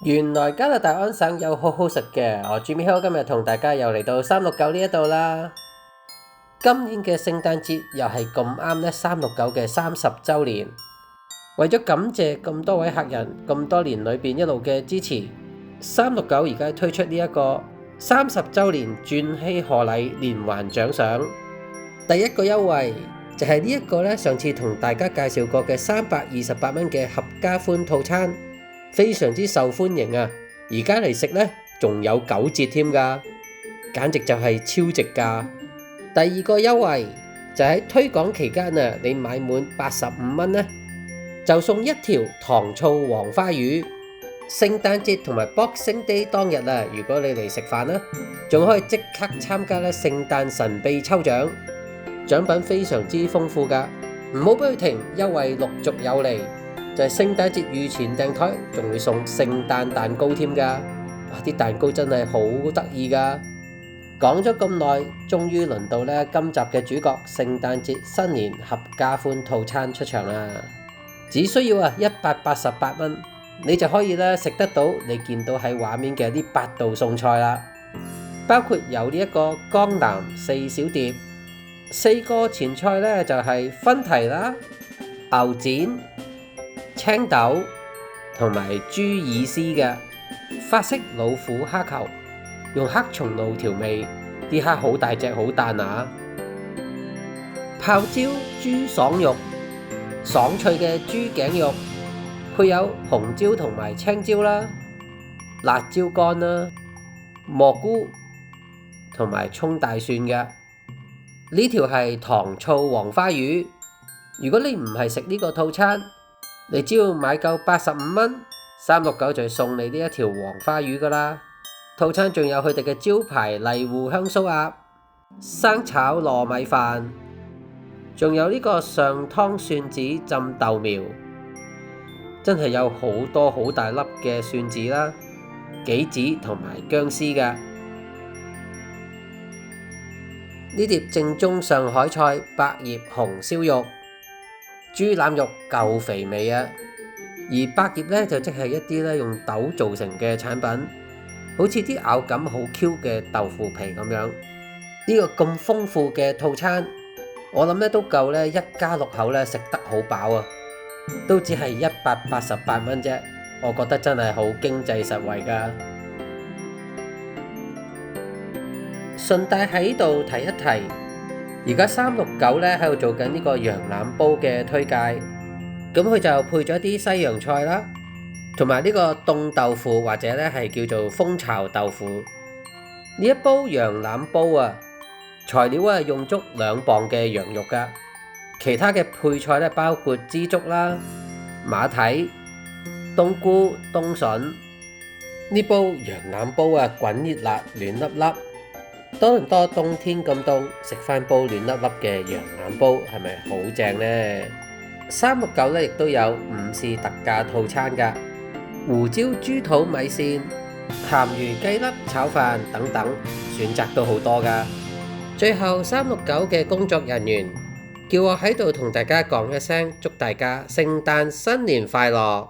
原來加拿大安省有好好食嘅，我 Jimmy Hill 今日同大家又嚟到369呢一度啦。今年嘅聖誕節又係咁啱呢369嘅30週年，為咗感謝咁多位客人咁多年裏邊一路嘅支持，369而家推出呢一個30週年鑽禧賀禮連環獎賞。第一個優惠就係呢一個呢，上次同大家介紹過嘅328蚊嘅合家歡套餐，非常之受歡迎啊！而家嚟食呢，仲有9折添㗎，簡直就係超值價。第二個優惠就喺推廣期間啊，你買滿85蚊呢，就送一條糖醋黃花魚。聖誕節同埋 Boxing Day 當日啊，如果你嚟食飯啦，仲可以即刻參加咧聖誕神秘抽獎，獎品非常之豐富㗎。唔好俾佢停，優惠陸續有嚟，就係聖誕節預前訂台，仲會送聖誕蛋糕添㗎。哇！啲蛋糕真係好得意㗎。講咗咁耐，終於輪到咧今集嘅主角聖誕節新年合家歡套餐出場啦！只需要188蚊，你就可以咧食得到你見到喺畫面嘅呢8道餸菜啦，包括有呢一個江南4小碟，4個前菜咧就係分蹄啦、牛展、青豆同埋豬耳絲嘅法式老虎蝦球。用黑松露調味，啲蝦好大隻好彈啊！泡椒豬爽肉，爽脆嘅豬頸肉，配有紅椒同埋青椒啦、辣椒乾啦、蘑菇同埋葱大蒜嘅。呢條係糖醋黃花魚。如果你唔係食呢個套餐，你只要買夠85蚊，369就送你呢一條黃花魚噶啦。套餐仲有佢哋嘅招牌麗湖香酥鴨、生炒糯米飯，仲有呢個上湯蒜子浸豆苗，真係有好多好大粒嘅蒜子啦、杞子同埋薑絲㗎。呢碟正宗上海菜百葉紅燒肉，豬腩肉夠肥美啊！而百葉呢，就即係一啲咧用豆做成嘅產品。好似啲咬感好 Q 嘅豆腐皮咁樣，呢個咁豐富嘅套餐，我諗咧都夠咧1家6口咧食得好飽啊！都只係188蚊啫，我覺得真係好經濟實惠㗎。順帶喺度提一提，而家369咧喺度做緊呢個羊腩煲嘅推介，咁佢就配咗啲西洋菜啦。同埋呢個凍豆腐或者咧係叫做蜂巢豆腐。呢一煲羊腩煲啊，材料啊用足2磅嘅羊肉噶，其他嘅配菜咧包括枝竹啦、馬蹄、冬菇、冬筍。呢煲羊腩煲啊，滾熱辣，暖粒粒。多倫多冬天咁凍，食翻煲暖粒粒嘅羊腩煲，係咪好正呢？369咧亦都有午市特價套餐噶。胡椒豬肚米線、鹹魚雞粒炒飯等等，選擇都好多㗎。最後369嘅工作人員叫我喺度同大家講一聲，祝大家聖誕新年快樂！